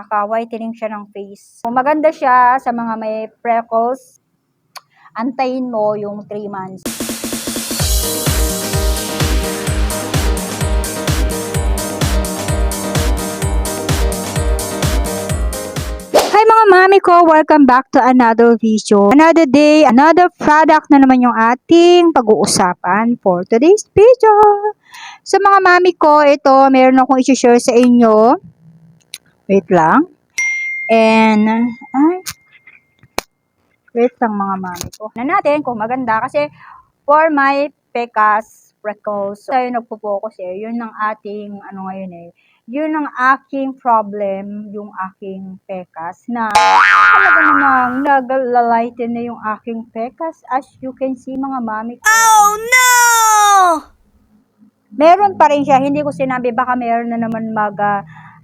Whitening siya ng face. So, maganda siya sa mga may freckles. Antayin mo yung 3 months. Hi mga mami ko! Welcome back to another video. Another day, another product na naman yung ating pag-uusapan for today's video. Sa mga mami ko, ito, meron akong i-share sa inyo. Wait lang. And, wait lang mga mami ko. Na natin kung maganda kasi for my pekas, freckles, tayo nagpo-focus yun ang ating, ngayon yun ang aking problem, yung aking pekas, na talaga namang naglalighten na yung aking pekas, as you can see mga mami ko. Oh no! Meron pa rin siya, hindi ko sinabi, baka meron na naman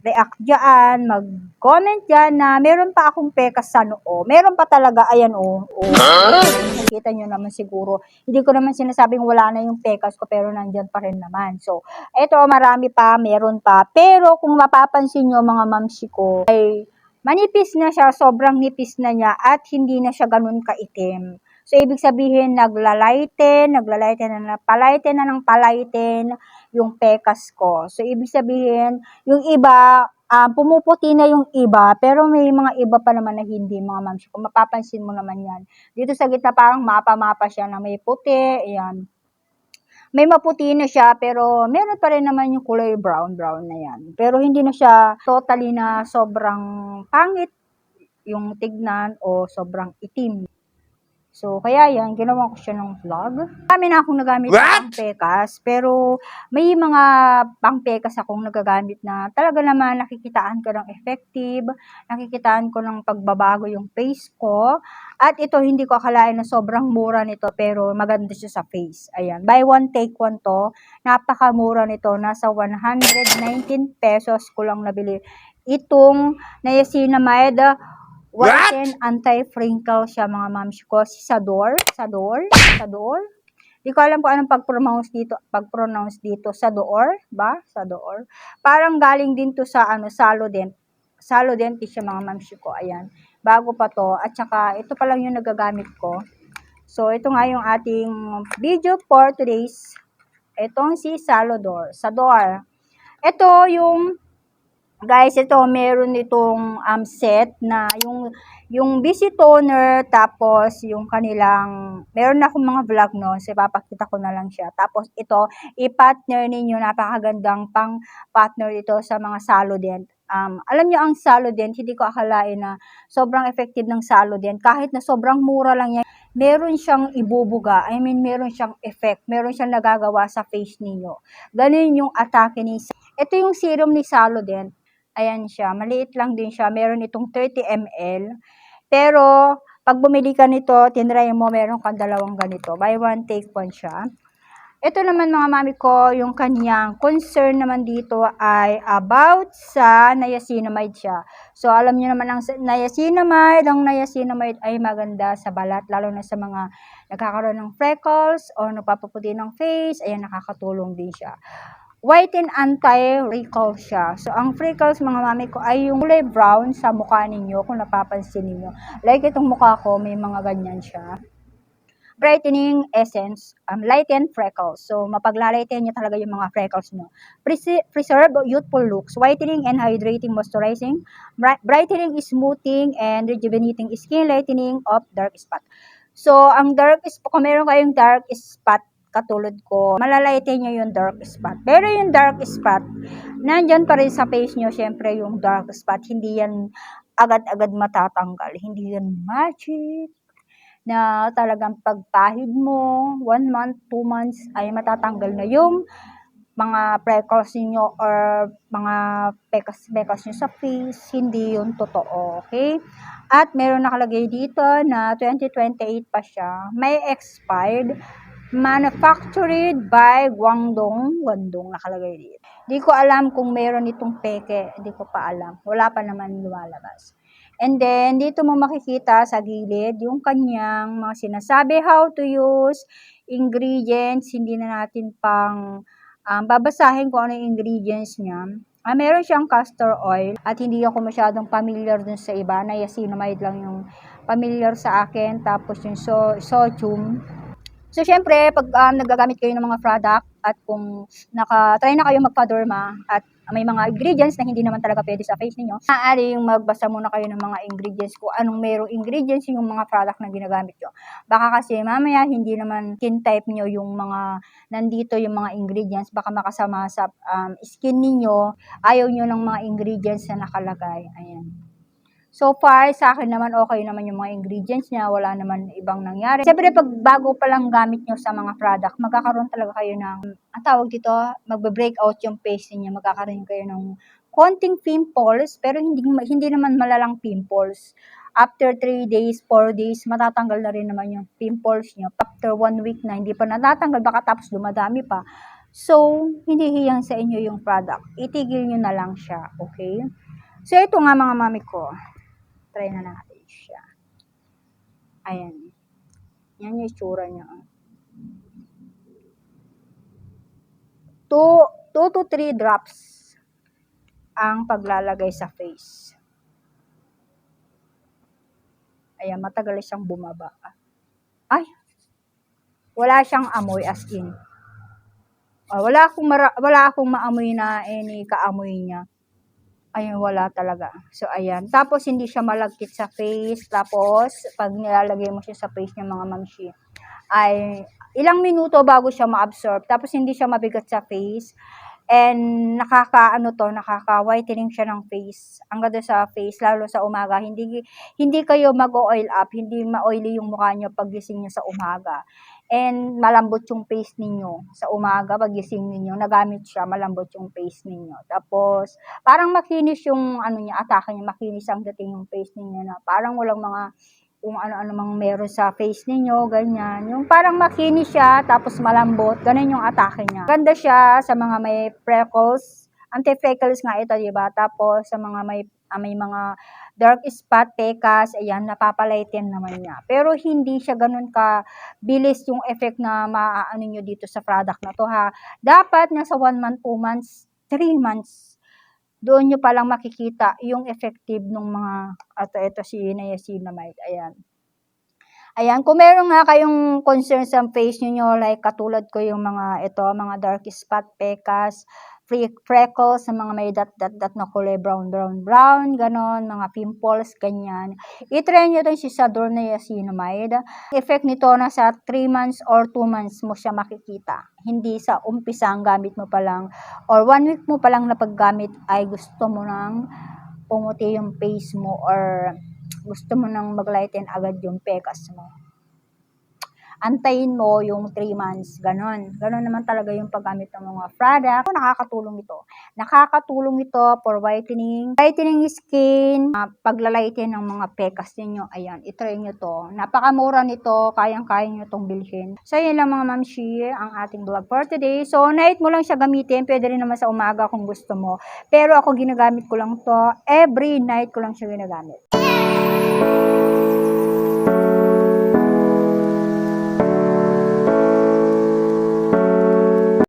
react dyan, mag-comment dyan na meron pa akong pekas sa noo. Meron pa talaga, ayan nakita nyo naman siguro. Hindi ko naman sinasabing wala na yung pekas ko, pero nandyan pa rin naman. So, eto, marami pa, meron pa. Pero kung mapapansin nyo mga mamsi ko, ay manipis na siya, sobrang nipis na niya, at hindi na siya ganun kaitim. So, ibig sabihin, naglalighten na ng palighten yung pekas ko. So, ibig sabihin, yung iba, pumuputi na yung iba, pero may mga iba pa naman na hindi, mga mams. Kung mapapansin mo naman yan. Dito sa gitna, parang mapa-mapa siya na may puti, ayan. May maputi na siya, pero meron pa rin naman yung kulay brown na yan. Pero hindi na siya totally na sobrang pangit yung tignan o sobrang itim. So, kaya yan, ginawa ko siya ng vlog. Marami na akong nagamit ng pangpekas, pero may mga pangpekas akong nagagamit na talaga naman nakikitaan ko ng effective, nakikitaan ko ng pagbabago yung face ko, at ito hindi ko akalain na sobrang mura nito, pero maganda siya sa face. Ayan, buy one, take one to. Napakamura nito, nasa 119 pesos ko lang nabili. Itong niacinamide, Whiten anti-wrinkle siya mga mams ko. Si Sador. Di ko alam kung anong pag-pronounce dito. Sador ba? Sador. Parang galing din to sa Salodent. Salodent siya mga mams ko. Ayan. Bago pa to. At saka ito pa lang yung nagagamit ko. So ito nga yung ating video for today's. Itong si Sador. Ito yung guys, ito meron itong set na yung BC toner, tapos yung kanilang, meron akong mga vlog no, so ipapakita ko na lang siya. Tapos ito, i-partner ninyo, napakagandang pang partner ito sa mga Salodent. Alam nyo ang Salodent, hindi ko akalain na sobrang effective ng Salodent. Kahit na sobrang mura lang yan, meron siyang ibubuga. I mean, meron siyang effect. Meron siyang nagagawa sa face ninyo. Ganun yung atake ni. Ito yung serum ni Salodent. Ayan siya, maliit lang din siya. Meron itong 30 ml. Pero, pag bumili ka nito, tinry mo, meron kang dalawang ganito. Buy one, take one siya. Ito naman mga mami ko, yung kanyang concern naman dito ay about sa niacinamide siya. So, alam niyo naman ang niacinamide ay maganda sa balat, lalo na sa mga nagkakaroon ng freckles o napapaputi ng face, ayan, nakakatulong din siya. Whiten anti-wrinkle siya. So, ang freckles, mga mami ko, ay yung kulay brown sa mukha ninyo, kung napapansin niyo. Like itong mukha ko, may mga ganyan siya. Brightening essence, lighten freckles. So, mapaglalighten niyo talaga yung mga freckles nyo. Preserve youthful looks. Whitening and hydrating moisturizing. Brightening, smoothing, and rejuvenating skin. Lightening of dark spot. So, ang dark spot, kung meron kayong dark spot, katulad ko, malalighten nyo yung dark spot. Pero yung dark spot, nandyan pa rin sa face nyo, syempre yung dark spot, hindi yan agad-agad matatanggal. Hindi yan magic na talagang pagpahid mo, 1 month, 2 months, ay matatanggal na yung mga freckles niyo or mga pekas niyo sa face. Hindi yun totoo, okay? At meron nakalagay dito na 2028 pa siya. May expired. Manufactured by Guangdong nakalagay dito. Di ko alam kung meron itong peke, hindi ko pa alam. Wala pa naman lumalabas. And then, dito mo makikita sa gilid yung kanyang mga sinasabi, how to use, ingredients, hindi na natin pang babasahin kung ano yung ingredients niya. Meron siyang castor oil at hindi ako masyadong familiar dun sa iba. Niacinamide lang yung familiar sa akin. Tapos yung sodium. So, syempre, pag nagagamit kayo ng mga product at kung naka-try na kayo magpa-derma at may mga ingredients na hindi naman talaga pwede sa face ninyo, maaaring magbasa muna kayo ng mga ingredients kung anong merong ingredients yung mga product na ginagamit nyo. Baka kasi mamaya hindi naman skin type nyo yung mga nandito yung mga ingredients, baka makasama sa skin ninyo, ayaw nyo ng mga ingredients na nakalagay. Ayan. So far, sa akin naman, okay naman yung mga ingredients niya. Wala naman ibang nangyari. Siyempre, pag bago pa lang gamit nyo sa mga product, magkakaroon talaga kayo ng, ang tawag dito, magbe-break out yung face niya. Magkakaroon kayo ng konting pimples, pero hindi naman malalang pimples. After 3 days, 4 days, matatanggal na rin naman yung pimples nyo. After 1 week na, hindi pa natatanggal, baka tapos dumadami pa. So, hindi hiyang sa inyo yung product. Itigil nyo na lang siya, okay? So, ito nga mga mami ko. Try na natin siya. Ayan. Yan yung itsura niya. 2 to 3 drops ang paglalagay sa face. Ayan, matagal siyang bumaba. Ay, wala siyang amoy as in. Wala akong maamoy na any kaamoy niya. Ayun, wala talaga. So, ayan. Tapos, hindi siya malagkit sa face. Tapos, pag nilalagay mo siya sa face ng mga mamshi, ay ilang minuto bago siya ma-absorb. Tapos, hindi siya mabigat sa face. And, nakaka-whitening siya ng face. Ang ganda sa face, lalo sa umaga. Hindi kayo mag-oil up. Hindi ma-oily yung mukha nyo pag gising nyo sa umaga. And malambot yung face ninyo sa umaga, pagising ninyo, nagamit siya, malambot yung face ninyo. Tapos, parang makinis yung atake niya, makinis ang dating yung face ninyo na parang walang mga kung ano-ano mang meron sa face ninyo, ganyan. Yung parang makinis siya, tapos malambot, ganun yung atake niya. Ganda siya sa mga may freckles, anti-freckles nga ito, diba? Tapos, sa mga may mga dark spot, pekas, ayan, napapalighten naman niya. Pero hindi siya ganun ka bilis yung effect na maaano nyo dito sa product na to ha. Dapat nasa 1 month, 2 months, 3 months, doon nyo palang makikita yung effective ng mga, ito si niacinamide, ayan. Ayan, kung meron nga kayong concern sa face niyo like katulad ko yung mga dark spot, pekas, freckles, sa mga may dot na kulay brown, ganon, mga pimples, ganyan. I-try nyo rin si Sador niacinamide. Effect nito na sa 3 months or 2 months mo siya makikita. Hindi sa umpisa ang gamit mo pa lang or 1 week mo pa lang na paggamit ay gusto mo nang pumuti yung face mo or gusto mo nang mag-lighten agad yung pekas mo. Antayin mo yung 3 months, ganon. Ganon naman talaga yung paggamit ng mga product. Nakakatulong ito. Nakakatulong ito for whitening skin, paglalighten ng mga pekas ninyo. Ayan, itry nyo to. Napakamura nito, kayang-kaya nyo tong bilhin. So, yun lang mga mamshi, ang ating vlog for today. So, night mo lang siya gamitin. Pwede rin naman sa umaga kung gusto mo. Pero ako ginagamit ko lang to. Every night ko lang siya ginagamit.